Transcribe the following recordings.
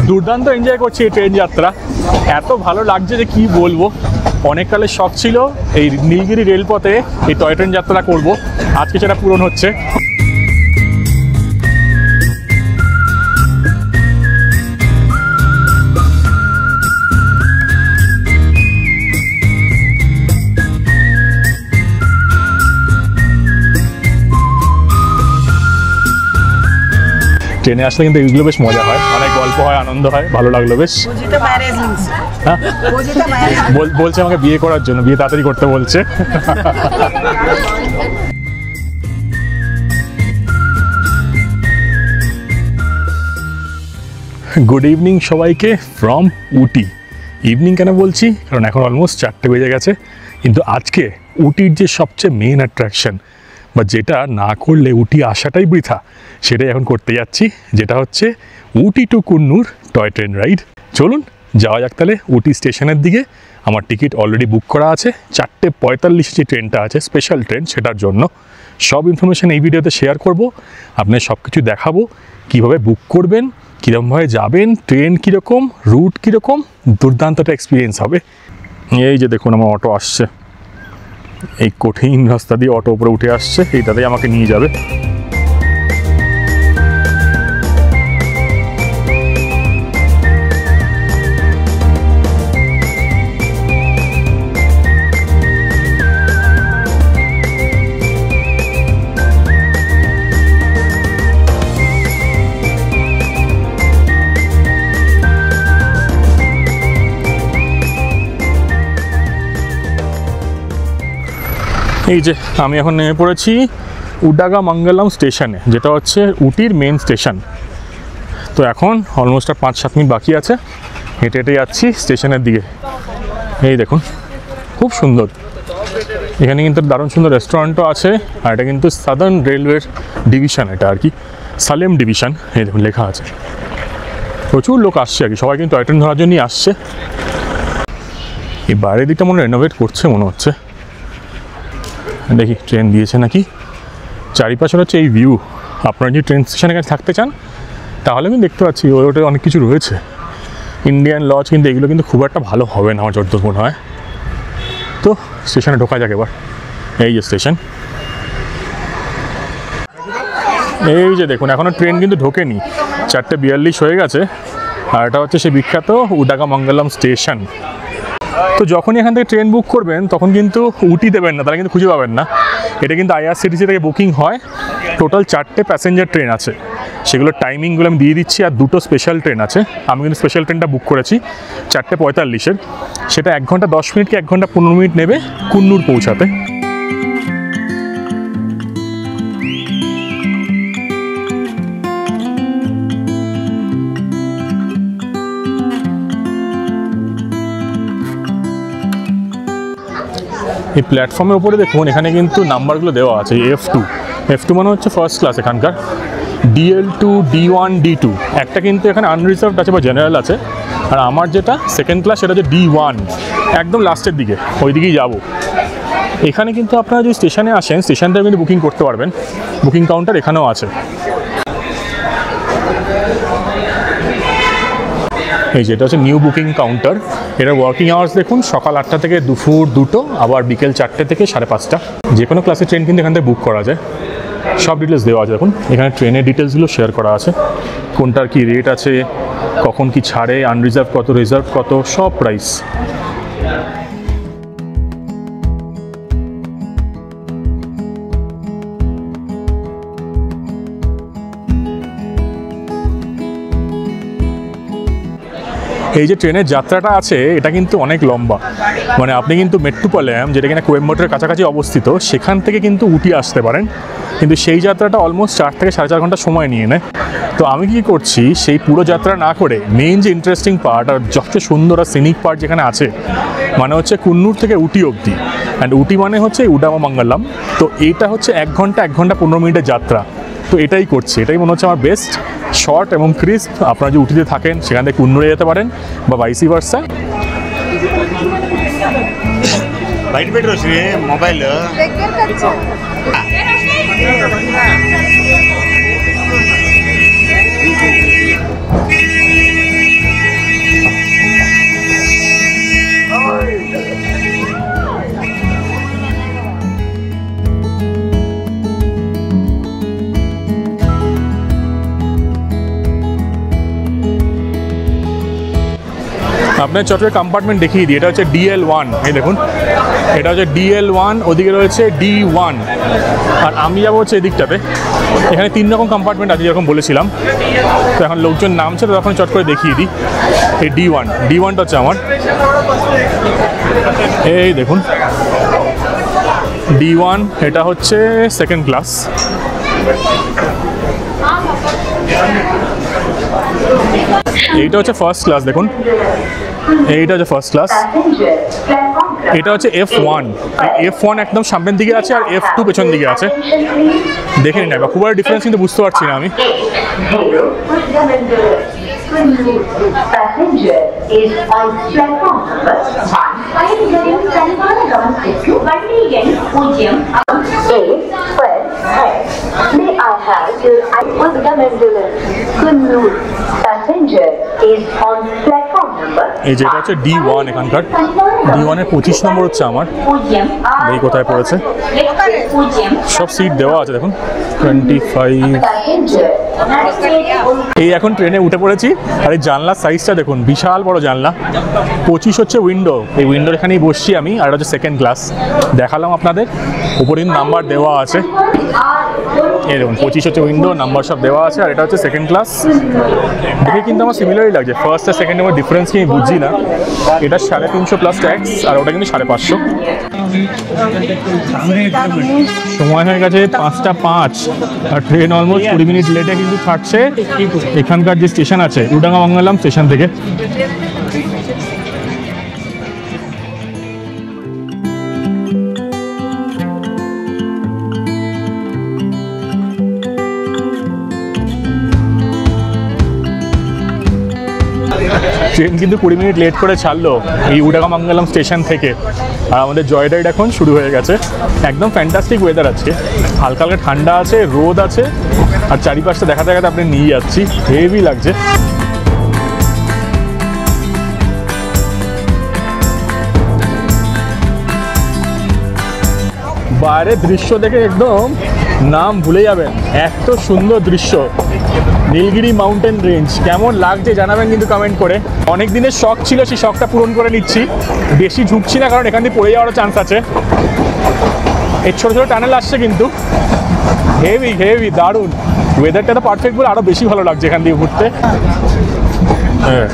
দুর্দান্ত এনজয় করছি এই ট্রেন যাত্রা, এত ভালো লাগছে যে কি বলবো। অনেক কালের শখ ছিল এই নীলগিরি রেলপথে এই টয় ট্রেন যাত্রা করব, আজকে সেটা পূরণ হচ্ছে। ট্রেনে আসলে কিন্তু এইগুলো বেশ মজা হয়, অনেক গল্প হয়, আনন্দ হয়, ভালো লাগলো বেশ। হ্যাঁ বলছে আমাকে বিয়ে করার জন্য, বিয়ে তাড়াতাড়ি করতে বলছে। গুড ইভিনিং সবাইকে ফ্রম উটি। ইভিনিং কেন বলছি, কারণ এখন অলমোস্ট 4টে বেজে গেছে, কিন্তু আজকে উটির যে সবচেয়ে মেন অ্যাট্রাকশন বা যেটা না করলে উটি আসাটাই বৃথা, সেটাই এখন করতে যাচ্ছি, যেটা হচ্ছে উটি two Coonoor toy train ride. চলুন যাওয়া যাক তাহলে উটি স্টেশনের দিকে। আমার টিকিট অলরেডি বুক করা আছে, 4:45 যে ট্রেনটা আছে স্পেশাল ট্রেন, সেটার জন্য সব ইনফরমেশান এই ভিডিওতে শেয়ার করব। আপনার সব কিছু দেখাবো, কীভাবে বুক করবেন, কীরকমভাবে যাবেন, ট্রেন কীরকম, রুট কীরকম, দুর্দান্তটা এক্সপিরিয়েন্স হবে। এই যে দেখুন আমার অটো আসছে, এই কঠিন রাস্তা দিয়ে অটো উপরে উঠে আসছে, এইটাতেই আমাকে নিয়ে যাবে। এই যে আমি এখন নেমে পড়েছি উডাগামাঙ্গালাম স্টেশনে, যেটা হচ্ছে উটির মেন স্টেশন। তো এখন অলমোস্ট 5-7 মিনিট বাকি আছে, হেঁটে হেঁটে যাচ্ছি স্টেশনের দিকে। এই দেখুন খুব সুন্দর, এখানে কিন্তু দারুণ সুন্দর রেস্টুরেন্টও আছে, আর এটা কিন্তু সাদার্ন রেলওয়ের ডিভিশন, এটা আর কি সালেম ডিভিশন। এই দেখুন লেখা আছে। প্রচুর লোক আসছে আর কি, সবাই কিন্তু টয় ট্রেন ধরার জন্যই আসছে। এই বাইরের দিকটা মনে রেনোভেট করছে মনে হচ্ছে, দেখি ট্রেন দিয়েছে নাকি। চারিপাশের হচ্ছে এই ভিউ। আপনারা যদি ট্রেন স্টেশনে কাছে থাকতে চান তাহলে আমি দেখতে পাচ্ছি ওটা অনেক কিছু রয়েছে, ইন্ডিয়ান লজ, কিন্তু এগুলো কিন্তু খুব একটা ভালো হবে না আমার যতদূর মনে হয়। তো স্টেশনে ঢোকা যাক এবার। এই যে স্টেশন, এই যে দেখুন এখনও ট্রেন কিন্তু ঢোকেনি, 4:42 হয়ে গেছে। আর এটা হচ্ছে সেই বিখ্যাত উডাগামাঙ্গালাম স্টেশন। তো যখনই এখান থেকে ট্রেন বুক করবেন তখন কিন্তু উটি দেবেন না, তারা কিন্তু খুঁজে পাবেন না। এটা কিন্তু IRCTC থেকে বুকিং হয়। টোটাল 4টে প্যাসেঞ্জার ট্রেন আছে, সেগুলোর টাইমিংগুলো আমি দিয়ে দিচ্ছি। আর 2টো স্পেশাল ট্রেন আছে, আমি কিন্তু স্পেশাল ট্রেনটা বুক করেছি 4:45-এর। সেটা 1 ঘন্টা 10 মিনিট কি 1 ঘন্টা 15 মিনিট নেবে কুন্নুর পৌঁছাতে। এই প্ল্যাটফর্মের উপরে দেখুন এখানে কিন্তু নাম্বারগুলো দেওয়া আছে। F2 মানে হচ্ছে ফার্স্ট ক্লাস এখানকার, DL2, D1, D2। একটা কিন্তু এখানে আনরিজার্ভড আছে বা জেনারেল আছে, আর আমার যেটা সেকেন্ড ক্লাস সেটা হচ্ছে D1, একদম লাস্টের দিকে, ওই দিকেই যাবো। এখানে কিন্তু আপনারা যদি স্টেশনে আসেন স্টেশন থেকে কিন্তু বুকিং করতে পারবেন, বুকিং কাউন্টার এখানেও আছে। এই যেটা হচ্ছে নিউ বুকিং কাউন্টার। এটার ওয়ার্কিং আওয়ার্স দেখুন, সকাল 8টা থেকে দুপুর 2টো, আবার বিকেল 4টে থেকে 5:30। যে কোনো ক্লাসের ট্রেন কিন্তু এখান থেকে বুক করা যায়। সব ডিটেলস দেওয়া আছে দেখুন, এখানে ট্রেনের ডিটেলসগুলো শেয়ার করা আছে, কোনটার কি রেট আছে, কখন কি ছাড়ে, আনরিজার্ভ কত, রিজার্ভ কত, সব প্রাইস। এই যে ট্রেনের যাত্রাটা আছে এটা কিন্তু অনেক লম্বা, মানে আপনি কিন্তু মেট্টুপালয়াম, যেটা কিনা কোয়েম্বাটোরের কাছাকাছি অবস্থিত, সেখান থেকে কিন্তু উটি আসতে পারেন, কিন্তু সেই যাত্রাটা অলমোস্ট 4 থেকে 4.5 ঘন্টা সময় নিয়ে নেয়। তো আমি কি করছি, সেই পুরো যাত্রা না করে মেইন যে ইন্টারেস্টিং পার্ট আর সবচেয়ে সুন্দর আর সিনিক পার্ট যেখানে আছে, মানে হচ্ছে কুন্নুর থেকে উটি অবধি, অ্যান্ড উটি মানে হচ্ছে উডাগামাঙ্গালাম। তো এইটা হচ্ছে 1 ঘন্টা 15 মিনিটের যাত্রা। তো এটাই করছি, এটাই মনে হচ্ছে আমার বেস্ট, শর্ট এবং ক্রিস্প। আপনারা যদি উটিতে থাকেন সেখান থেকে কুন্নুরে যেতে পারেন বা ভাইসি ভার্সা। బయట పెట్టి వచ్చి మొబైల్ আপনার চট্টগ্রাম কম্পার্টমেন্ট দেখিয়ে দিই। এটা হচ্ছে DL1, এই দেখুন এটা হচ্ছে DL1, ওদিকে রয়েছে D1, আর আমি যাবো হচ্ছে এদিকটাতে। এখানে 3 রকম কম্পার্টমেন্ট আছে যেরকম বলেছিলাম। তো এখন লোকজন নামছে, তো তখন চট করে দেখিয়ে দিই। এই D1টা হচ্ছে আমার, এই দেখুন D1, এটা হচ্ছে সেকেন্ড ক্লাস। এইটা হচ্ছে ফার্স্ট ক্লাস, দেখুন এইটা হচ্ছে ফার্স্ট ক্লাস। এটা হচ্ছে F1, F1 একদম সামনের দিকে আছে আর F2 পেছন দিকে আছে। দেখে নিন একবার, খুব বড় ডিফারেন্স কিন্তু বুঝতে পারছি না আমি। Passenger is on platform number 1. Passenger is on platform number. এই যেটা হচ্ছে D1 এখানকার, D1 এর 25 নম্বর হচ্ছে আমার। এই কোথায় পড়েছে, সব সিট দেওয়া আছে দেখুন 25। এই এখন ট্রেনে উঠে পড়েছি, আর এই জানলার সাইজটা দেখুন, বিশাল বড় জানলা। 25 হচ্ছে উইন্ডো, এই উইন্ডোর এখানেই বসছি আমি। আর এটা হচ্ছে সেকেন্ড ক্লাস, দেখালাম আপনাদের। উপরে কিন্তু নাম্বার দেওয়া আছে, এই দেখুন 25 হচ্ছে উইন্ডো, নাম্বার সব দেওয়া আছে। আর এটা হচ্ছে সেকেন্ড ক্লাস। দেখে কিন্তু আমার সিমিলারই লাগছে, ফার্স্ট আর সেকেন্ড আমার ডিফারেন্স কি আমি বুঝছি না। এটা 350 প্লাস ট্যাক্স, আর ওটা কিন্তু 550। সময় হয়ে গেছে 5টা 5, আর ট্রেন অলমোস্ট 20 মিনিট লেটে কিন্তু ছাড়ছে এখানকার যে স্টেশন আছে উডাঙ্গামঙ্গলম স্টেশন থেকে। ট্রেন কিন্তু 20 মিনিট লেট করে ছাড়লো এই উডাঙ্গামঙ্গলম স্টেশন থেকে। আর আমাদের জয় রাইড এখন শুরু হয়ে গেছে। একদম ফ্যান্টাস্টিক ওয়েদার আছে, হালকা হালকা ঠান্ডা আছে, রোদ আছে, আর চারিপাশটা দেখাতে দেখাতে আপনি নিয়ে যাচ্ছি, হেভি লাগছে। বাইরের দৃশ্য দেখে একদম নাম ভুলে যাবেন, এত সুন্দর দৃশ্য। নীলগিরি মাউন্টেন রেঞ্জ কেমন লাগছে জানাবেন কিন্তু কমেন্ট করে। অনেক দিনের শখ ছিল, সেই শখটা পূরণ করে নিচ্ছি। বেশি ঝুঁকছি না, কারণ এখান দিয়ে পড়ে যাওয়ারও চান্স আছে। এই ছোটো ছোটো টানেল আসছে কিন্তু, হেভি হেভি দারুণ। ওয়েদারটা তো পারফেক্ট বলে আরও বেশি ভালো লাগছে এখান দিয়ে ঘুরতে। হ্যাঁ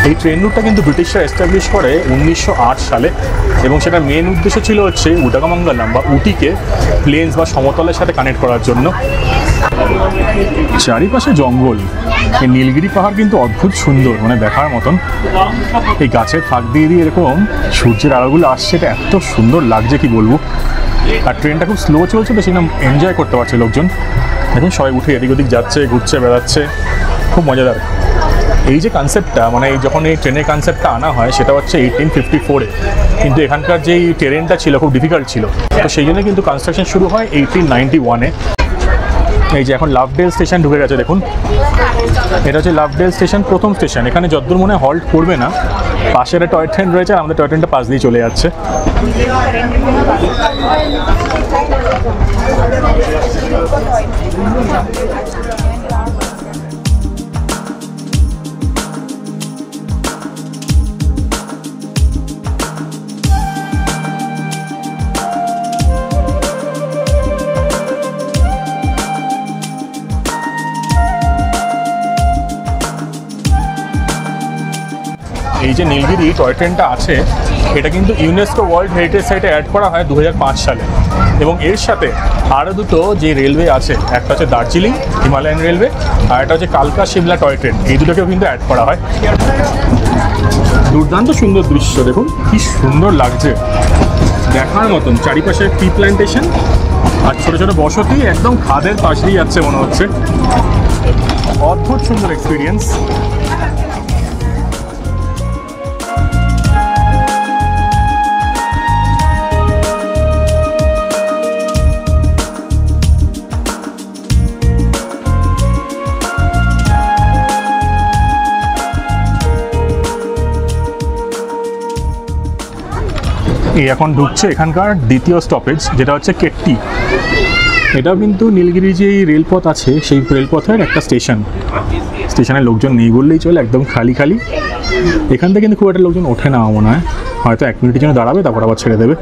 এই ট্রেন রুটটা কিন্তু ব্রিটিশরা এস্টাবলিশ করে 1908 সালে, এবং সেটা মেন উদ্দেশ্য ছিল হচ্ছে উডাঙ্গামঙ্গলম বা উটিকে প্লেনস বা সমতলের সাথে কানেক্ট করার জন্য। চারিপাশে জঙ্গল, এই নীলগিরি পাহাড় কিন্তু অদ্ভুত সুন্দর, মানে দেখার মতন। এই গাছের ফাঁক দিয়ে দিয়ে এরকম সূর্যের আলোগুলো আসছে, এটা এত সুন্দর লাগছে কি বলবো। আর ট্রেনটা খুব স্লো চলছে, তো সেটা এনজয় করতে পারছে লোকজন। দেখুন সবাই উঠে এদিক ওদিক যাচ্ছে, ঘুরছে, বেড়াচ্ছে, খুব মজাদার। এই যে কনসেপ্টটা, মানে যখন এই ট্রেনের কনসেপ্টটা আনা হয় সেটা হচ্ছে 1854-এ, কিন্তু এখানকার যেই ট্রেনটা ছিল খুব ডিফিকাল্ট ছিল, তো সেই জন্য কিন্তু কনস্ট্রাকশন শুরু হয় 1891-এ। এই যে এখন লাভডেল স্টেশন ঢুকে গেছে দেখুন, এটা হচ্ছে লাভডেল স্টেশন, প্রথম স্টেশন। এখানে যতদূর মনে হয় হল্ট করবে না, পাশে একটা টয় ট্রেন রয়েছে, আর আমাদের টয় ট্রেনটা পাশ দিয়ে চলে যাচ্ছে। এই যে নীলগিরি টয় ট্রেনটা আছে, এটা কিন্তু ইউনেস্কো ওয়ার্ল্ড হেরিটেজ সাইটে অ্যাড করা হয় 2005 সালে, এবং এর সাথে আরও দুটো যে রেলওয়ে আছে, একটা হচ্ছে দার্জিলিং হিমালয়ান রেলওয়ে, আর একটা হচ্ছে কালকা শিমলা টয় ট্রেন, এই দুটোকেও কিন্তু অ্যাড করা হয়। দুর্দান্ত সুন্দর দৃশ্য, দেখুন কি সুন্দর লাগছে, দেখার মতন। চারিপাশে টি প্ল্যান্টেশন আর ছোটো ছোটো বসতি একদম খাদের পাশ দিয়ে যাচ্ছে মনে হচ্ছে। অদ্ভুত সুন্দর এক্সপিরিয়েন্স। এই এখন ঢুকছে এখানকার দ্বিতীয় স্টপেজ, যেটা হচ্ছে কেট্টি। এটাও কিন্তু নীলগিরি যে রেলপথ আছে সেই রেলপথের একটা স্টেশন। স্টেশনের লোকজন নেই বললেই চলে, একদম খালি খালি। এখান থেকে কিন্তু খুব একটা লোকজন ওঠে না মনে হয়, হয়তো 1 মিনিটের জন্য দাঁড়াবে তারপর আবার ছেড়ে দেবে।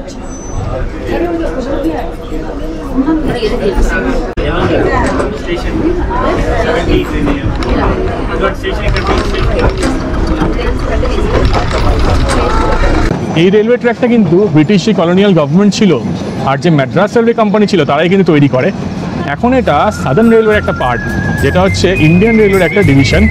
এই রেলওয়ে ট্র্যাকটা কিন্তু ব্রিটিশ যে কলোনিয়াল গভর্নমেন্ট ছিল আর যে ম্যাড্রাস রেলওয়ে কোম্পানি ছিল তারাই কিন্তু তৈরি করে। এখন এটা সাদার্ন রেলওয়ের একটা পার্ট, যেটা হচ্ছে ইন্ডিয়ান রেলওয়ের একটা ডিভিশন।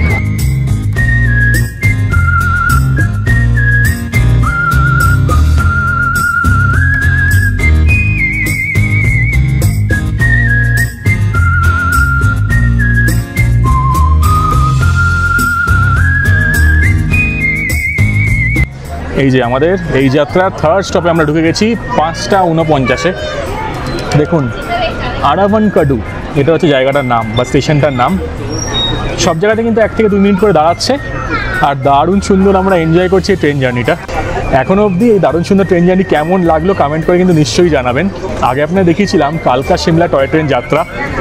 এই যে আমাদের এই যাত্রার থার্ড স্টপে আমরা ঢুকে গেছি 5:49। দেখুন আরাভানকাডু, এটা হচ্ছে জায়গাটার নাম বা স্টেশনটার নাম। সব জায়গাতে কিন্তু 1 থেকে 2 মিনিট করে দাঁড়াচ্ছে, আর দারুণ সুন্দর আমরা এনজয় করছি ট্রেন জার্নিটা। এখনও অবধি এই দারুণ সুন্দর ট্রেন জার্নি কেমন লাগলো কমেন্ট করে কিন্তু নিশ্চয়ই জানাবেন। আগে আপনারা দেখিয়েছিলাম কালকা শিমলা টয় ট্রেন যাত্রা,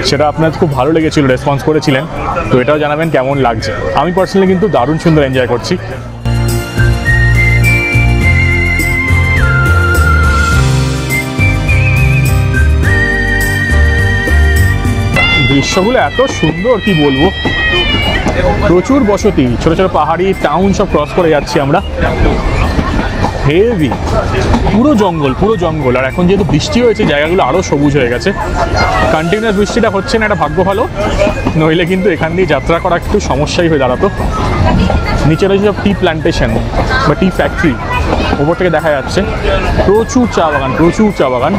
সেটা আপনার খুব ভালো লেগেছিল, রেসপন্স করেছিলেন, তো এটাও জানাবেন কেমন লাগছে। আমি পার্সোনালি কিন্তু দারুণ সুন্দর এনজয় করছি। দৃশ্যগুলো এত সুন্দর কি বলবো, প্রচুর বসতি, ছোট ছোট পাহাড়ি টাউন সব ক্রস করে যাচ্ছি আমরা। হেভি, পুরো জঙ্গল। আর এখন যেহেতু বৃষ্টি হয়েছে জায়গাগুলো আরও সবুজ হয়ে গেছে। কন্টিনিউয়াস বৃষ্টিটা হচ্ছে না, এটা ভাগ্য ভালো, নইলে কিন্তু এখান দিয়ে যাত্রা করা একটু সমস্যাই হয়ে দাঁড়াতো। নিচে রয়েছে সব টি প্ল্যান্টেশন বা টি ফ্যাক্টরি, ওপর থেকে দেখা যাচ্ছে প্রচুর চা বাগান।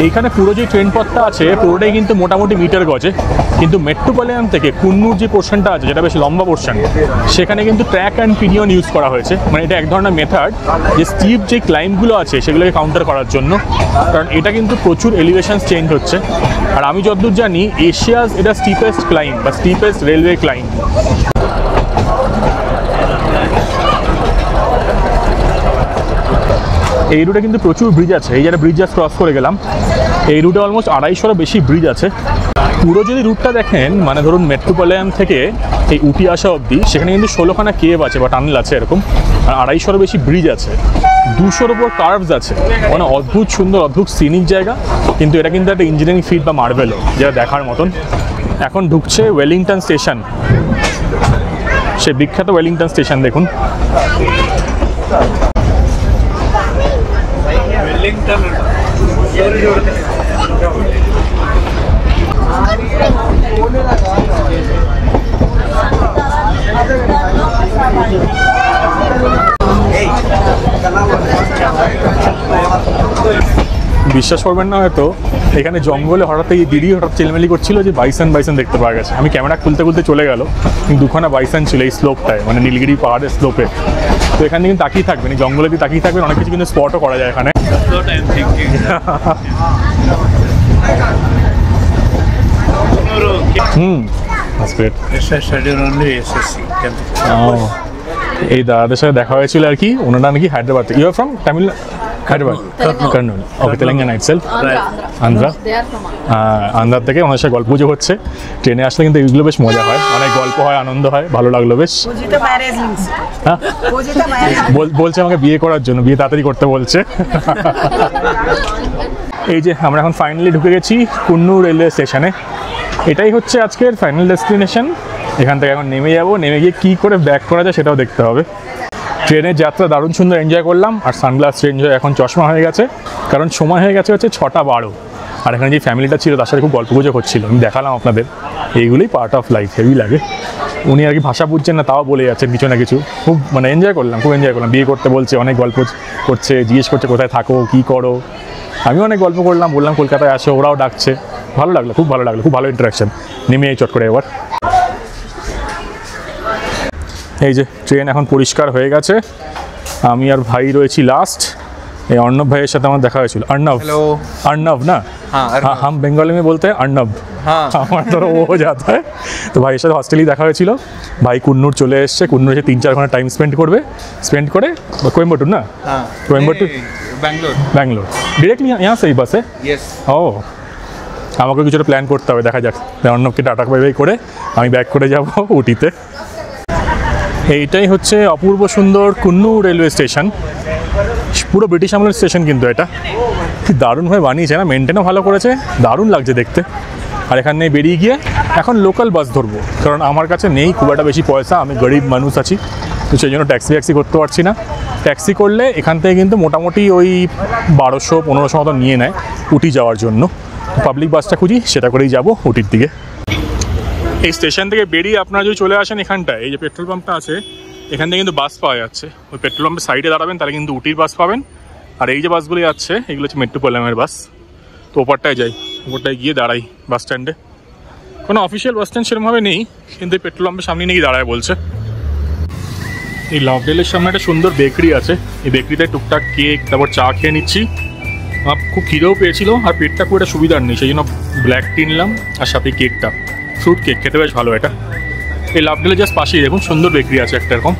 এইখানে পুরো যে ট্রেন পথটা আছে পুরোটাই কিন্তু মোটামুটি মিটার গজে, কিন্তু মেট্রোপলিটন থেকে কুন্নুর যে পোর্শনটা আছে, যেটা বেশ লম্বা পোর্শন, সেখানে কিন্তু ট্র্যাক অ্যান্ড পিনিয়ন ইউজ করা হয়েছে। মানে এটা এক ধরনের মেথড যে স্টিপ যে ক্লাইম্বগুলো আছে সেগুলোকে কাউন্টার করার জন্য, কারণ এটা কিন্তু প্রচুর এলিভেশন চেঞ্জ হচ্ছে। আর আমি যতদূর জানি এশিয়াজ এটা স্টিপেস্ট ক্লাইম্ব বা স্টিপেস্ট রেলওয়ে ক্লাইম্ব। এই রুটে কিন্তু প্রচুর ব্রিজ আছে, এই যারা ব্রিজ জাস্ট ক্রস করে গেলাম, এই রুটে অলমোস্ট 250-এরও বেশি ব্রিজ আছে। পুরো যদি রুটটা দেখেন, মানে ধরুন মেট্রোপলিটন থেকে এই উটি আসা অবধি, সেখানে কিন্তু 16খানা কেভ আছে বা টানেল আছে এরকম, আর 250-এরও বেশি ব্রিজ আছে, 200-র উপর কার্ভস আছে। মানে অদ্ভুত সুন্দর, অদ্ভুত সিনিক জায়গা, কিন্তু এটা কিন্তু একটা ইঞ্জিনিয়ারিং ফিট বা মার্ভেলও, যেটা দেখার মতন। এখন ঢুকছে ওয়েলিংটন স্টেশন, সে বিখ্যাত ওয়েলিংটন স্টেশন দেখুন। বিশ্বাস করবেন না হয়তো, এখানে জঙ্গলে হঠাৎ এই দিদি হঠাৎ চেলমেলি করছিল যে বাইসন দেখতে পাওয়া গেছে। আমি ক্যামেরা খুলতে চলে গেল, কিন্তু 2খানা বাইসন ছিল এই স্লোপটায়, মানে নীলগিরি পাহাড়ের স্লোপে। তো এখানে কিন্তু তাকিয়ে থাকবেন, এই জঙ্গলে দিয়ে তাকিয়ে থাকবেন, অনেক কিছু কিন্তু স্পটও করা যায় এখানে। এই দাদাদের সাথে দেখা হয়েছিল আর কি, ওনারা নাকি Hyderabad. You are from Tamil? Hyderabad. Kurnool. Okay, Telangana itself. Andhra. আন্ধ্রার থেকে ওনার সাথে গল্প গুজব হচ্ছে। ট্রেনে আসলে কিন্তু এগুলো বেশ মজা হয়, অনেক গল্প হয়, আনন্দ হয়, ভালো লাগলো বেশ। হ্যাঁ বলছে আমাকে বিয়ে করার জন্য, বিয়ে তাড়াতাড়ি করতে বলছে। এই যে আমরা এখন ফাইনালি ঢুকে গেছি কুন্নুর রেলওয়ে স্টেশনে। এটাই হচ্ছে আজকের ফাইনাল ডেস্টিনেশন। এখান থেকে এখন নেমে যাব, নেমে গিয়ে কী করে ব্যাক করা যায় সেটাও দেখতে হবে। ট্রেনের যাত্রা দারুণ সুন্দর এনজয় করলাম, আর সানগ্লাস চেঞ্জ হয়ে এখন চশমা হয়ে গেছে, কারণ সময় হয়ে গেছে হচ্ছে 6:12। আর এখানে যে ফ্যামিলিটা ছিল তার সাথে খুব গল্প গুজব হচ্ছিল, আমি দেখালাম আপনাদের। এইগুলোই পার্ট অফ লাইফ, হেভি লাগে। উনি আর কি ভাষা বুঝছেন না, তাও বলে যাচ্ছেন কিছু না কিছু। খুব মানে এনজয় করলাম, খুব এনজয় করলাম। বিয়ে করতে বলছে, অনেক গল্প করছে, জিজ্ঞেস করছে কোথায় থাকো, কী করো। আমিও অনেক গল্প করলাম, বললাম কলকাতায় আসো, ওরাও ডাকছে। ভালো লাগলো, খুব ভালো লাগলো, খুব ভালো ইন্টারাকশন। নেমে এই চট করে এবার। এই যে ট্রেন এখন পরিষ্কার হয়ে গেছে, আমি আর ভাই রয়েছি লাস্ট। এই অর্ণব ভাইয়ের সাথে আমার দেখা হয়েছিল। अर्णव, हेलो। अर्णव ना? हाँ, हाँ, हम बंगाली में बोलते हैं अर्णव। हाँ। আমার তো ও हो जाता है। তো ভাইয়ের সাথে হস্টেলেই দেখা হয়েছিল। ভাই কুন্নুর চলে এসছে, কুন্নুর এসে 3-4 ঘন্টা টাইম স্পেন্ড করবে। স্পেন্ড করে কোয়েম্বাটুর না? हाँ कोयम्बटूर? बैंगलोर। ব্যাঙ্গালোর ডিরেক্টলি यहाँ से ही बस है? यस। ও আমাকে কিছুটা প্ল্যান করতে হবে, দেখা যাক। অর্ণবকে টাটা বাই বাই করে আমি ব্যাক করে যাব উটিতে। এইটাই হচ্ছে অপূর্ব সুন্দর কুন্নুর রেলওয়ে স্টেশন। পুরো ব্রিটিশ আমলের স্টেশন কিন্তু এটা। কি দারুণভাবে বানিয়েছে না, মেনটেনও ভালো করেছে, দারুণ লাগছে দেখতে। আর এখানে বেরিয়ে গিয়ে এখন লোকাল বাস ধরবো, কারণ আমার কাছে নেই খুব একটা বেশি পয়সা, আমি গরিব মানুষ আছি, তো সেই জন্য ট্যাক্সি করতে পারছি না। ট্যাক্সি করলে এখান থেকে কিন্তু মোটামুটি ওই 1200-1500 মতো নিয়ে নেয় উটি যাওয়ার জন্য। পাবলিক বাসটা খুঁজি, সেটা করেই যাব উটির দিকে। এই স্টেশন থেকে বেরিয়ে আপনারা যদি চলে আসেন এখানটায়, এই যে পেট্রোল পাম্পটা আছে, এখান থেকে কিন্তু বাস পাওয়া যাচ্ছে। ওই পেট্রোল পাম্পের সাইডে দাঁড়াবেন, তাহলে কিন্তু উটির বাস পাবেন। আর এই যে বাসগুলি যাচ্ছে, এগুলো হচ্ছে মেট্রোপলিটনের বাস। তো ওপারটায় যাই, ওপারটায় গিয়ে দাঁড়াই বাস স্ট্যান্ডে। কোনো অফিসিয়াল বাস স্ট্যান্ড সেরকমভাবে নেই, কিন্তু এই পেট্রোল পাম্পের সামনে নিয়ে দাঁড়ায় বলছে। এই লাভডেলের সামনে একটা সুন্দর বেকারি আছে, এই বেকারিতে টুকটাক কেক, তারপর চা খেয়ে নিচ্ছি। আমার খুব খিদেও পেয়েছিল, আর পেটটা খুব একটা সুবিধার নেই, সেই জন্য ব্ল্যাক টি নিলাম, আর সাথে কেকটা ফ্রুট কেক, খেতে বেশ ভালো এটা। এই লাভডেলের জাস্ট পাশেই দেখুন সুন্দর বেকারি আছে একটা এরকম।